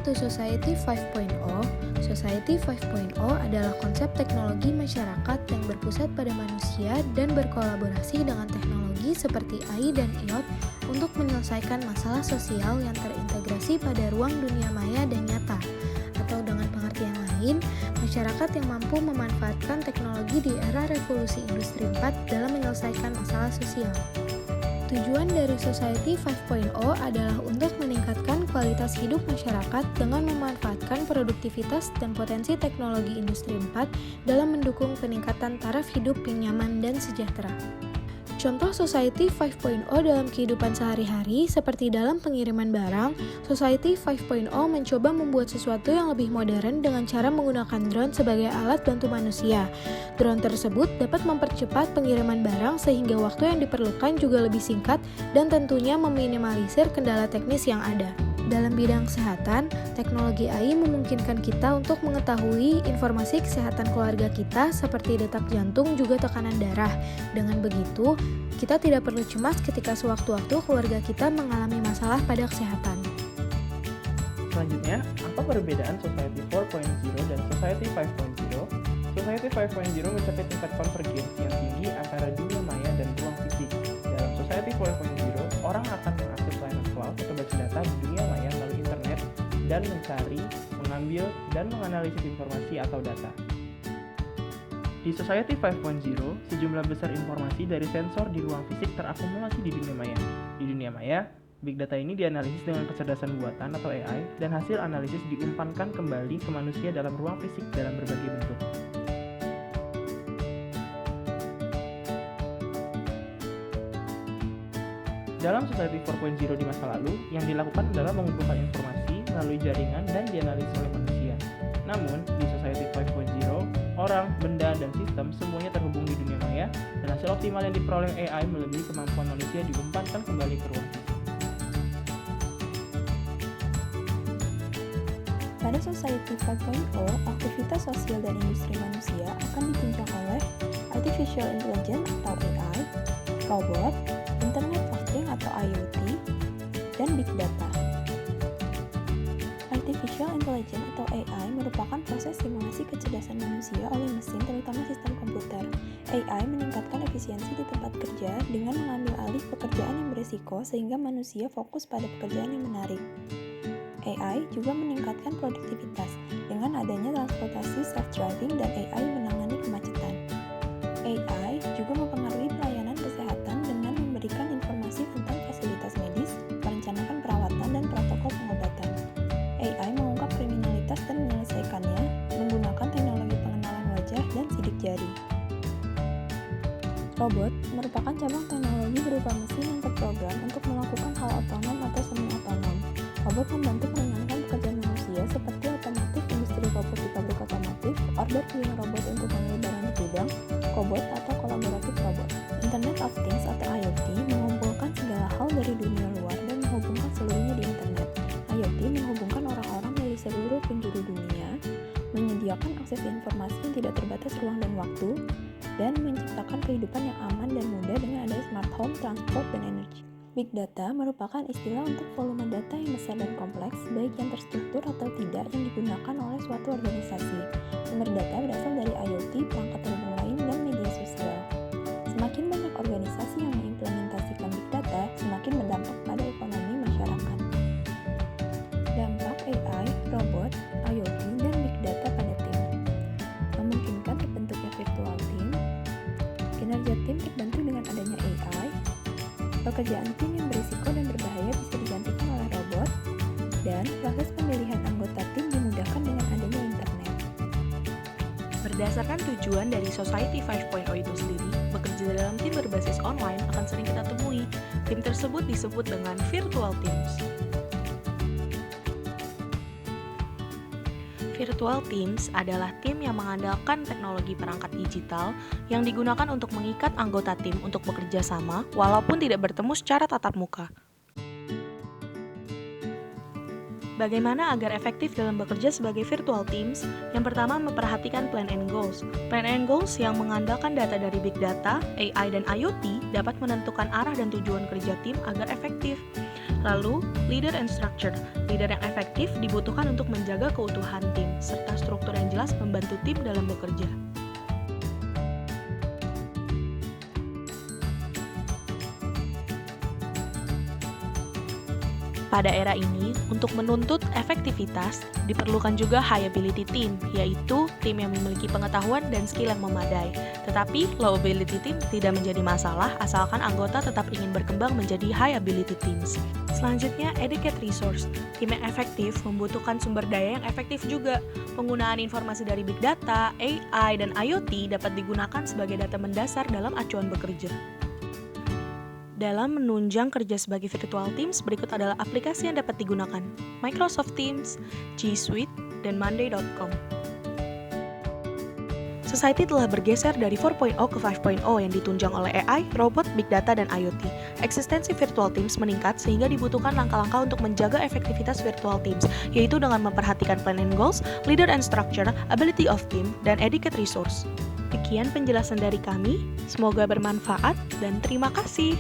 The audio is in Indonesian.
to Society 5.0. Society 5.0 adalah konsep teknologi masyarakat yang berpusat pada manusia dan berkolaborasi dengan teknologi seperti AI dan IoT untuk menyelesaikan masalah sosial yang terintegrasi pada ruang dunia maya dan nyata. Atau dengan pengertian lain, masyarakat yang mampu memanfaatkan teknologi di era revolusi industri 4 dalam menyelesaikan masalah sosial. Tujuan dari Society 5.0 adalah untuk meningkatkan kualitas hidup masyarakat dengan memanfaatkan produktivitas dan potensi teknologi industri 4 dalam mendukung peningkatan taraf hidup yang nyaman dan sejahtera. Contoh Society 5.0 dalam kehidupan sehari-hari seperti dalam pengiriman barang, Society 5.0 mencoba membuat sesuatu yang lebih modern dengan cara menggunakan drone sebagai alat bantu manusia. Drone tersebut dapat mempercepat pengiriman barang sehingga waktu yang diperlukan juga lebih singkat dan tentunya meminimalisir kendala teknis yang ada. Dalam bidang kesehatan, teknologi AI memungkinkan kita untuk mengetahui informasi kesehatan keluarga kita seperti detak jantung juga tekanan darah. Dengan begitu, kita tidak perlu cemas ketika sewaktu-waktu keluarga kita mengalami masalah pada kesehatan. Selanjutnya, apa perbedaan Society 4.0 dan Society 5.0? Society 5.0 mencapai tingkat konvergensi yang tinggi antara dunia maya dan ruang fisik. Dalam Society 4.0, orang akan mengakses layanan cloud atau baca data di dunia maya melalui internet dan mencari, mengambil, dan menganalisis informasi atau data. Di Society 5.0, sejumlah besar informasi dari sensor di ruang fisik terakumulasi di dunia maya. Di dunia maya, big data ini dianalisis dengan kecerdasan buatan atau AI, dan hasil analisis diumpankan kembali ke manusia dalam ruang fisik dalam berbagai bentuk. Dalam Society 4.0 di masa lalu, yang dilakukan adalah mengumpulkan informasi melalui jaringan dan dianalisis oleh manusia. Namun, di Society 5.0, orang, benda, dan sistem semuanya terhubung di dunia maya, dan hasil optimal yang diperoleh AI melebihi kemampuan manusia diumpankan kembali ke ruang fisik. Pada Society 5.0, aktivitas sosial dan industri manusia akan ditunjang oleh Artificial Intelligence atau AI, robot, Internet of Things atau IoT, dan Big Data. Artificial Intelligence atau AI merupakan proses simulasi kecerdasan manusia oleh mesin, terutama sistem komputer. AI meningkatkan efisiensi di tempat kerja dengan mengambil alih pekerjaan yang berisiko sehingga manusia fokus pada pekerjaan yang menarik. AI juga meningkatkan produktivitas dengan adanya transportasi self-driving dan AI menangani kemacetan. AI juga mempengaruhi pelayanan kesehatan dengan memberikan informasi tentang fasilitas medis, merencanakan perawatan dan protokol pengobatan. AI mengungkap kriminalitas dan menyelesaikannya menggunakan teknologi pengenalan wajah dan sidik jari. Robot merupakan cabang teknologi berupa mesin yang terprogram untuk melakukan hal otonom atau semi-otonom. Robot membantu meringankan pekerjaan manusia seperti otomotif, industri robot di pabrik otomotif, order queuing robot untuk mengambil barang di gudang, cobot atau kolaboratif robot. Internet of Things atau IoT mengumpulkan segala hal dari dunia luar dan menghubungkan seluruhnya di internet. IoT menghubungkan orang-orang dari seluruh penjuru dunia, menyediakan akses informasi yang tidak terbatas ruang dan waktu, dan menciptakan kehidupan yang aman dan mudah dengan adanya smart home, transport, dan energi. Big Data merupakan istilah untuk volume data yang besar dan kompleks, baik yang terstruktur atau tidak, yang digunakan oleh suatu organisasi. Sumber data berasal dari IoT, perangkat terhubung lain, dan media sosial. Semakin banyak organisasi yang mengimplementasikan Big Data, semakin berdampak pada ekonomi masyarakat. Dampak AI, robot, IoT, dan Big Data pada tim. Memungkinkan terbentuknya virtual team. Kinerja tim terbantu dengan adanya AI. Pekerjaan tim yang berisiko dan berbahaya bisa digantikan oleh robot, dan proses pemilihan anggota tim dimudahkan dengan adanya internet. Berdasarkan tujuan dari Society 5.0 itu sendiri, bekerja dalam tim berbasis online akan sering kita temui. Tim tersebut disebut dengan virtual teams. Virtual teams adalah tim yang mengandalkan teknologi perangkat digital yang digunakan untuk mengikat anggota tim untuk bekerja sama walaupun tidak bertemu secara tatap muka. Bagaimana agar efektif dalam bekerja sebagai virtual teams? Yang pertama, memperhatikan plan and goals. Plan and goals yang mengandalkan data dari big data, AI, dan IoT dapat menentukan arah dan tujuan kerja tim agar efektif. Lalu, leader and structure. Leader yang efektif dibutuhkan untuk menjaga keutuhan tim, serta struktur yang jelas membantu tim dalam bekerja. Pada era ini, untuk menuntut efektivitas, diperlukan juga high ability team, yaitu tim yang memiliki pengetahuan dan skill yang memadai. Tetapi, low ability team tidak menjadi masalah asalkan anggota tetap ingin berkembang menjadi high ability teams. Selanjutnya, educate resource. Tim yang efektif membutuhkan sumber daya yang efektif juga. Penggunaan informasi dari big data, AI, dan IoT dapat digunakan sebagai data mendasar dalam acuan bekerja. Dalam menunjang kerja sebagai virtual teams, berikut adalah aplikasi yang dapat digunakan: Microsoft Teams, G Suite, dan Monday.com. Society telah bergeser dari 4.0 ke 5.0 yang ditunjang oleh AI, robot, big data, dan IoT. Eksistensi virtual teams meningkat sehingga dibutuhkan langkah-langkah untuk menjaga efektivitas virtual teams, yaitu dengan memperhatikan plan and goals, leader and structure, ability of team, dan educate resource. Sekian penjelasan dari kami, semoga bermanfaat, dan terima kasih.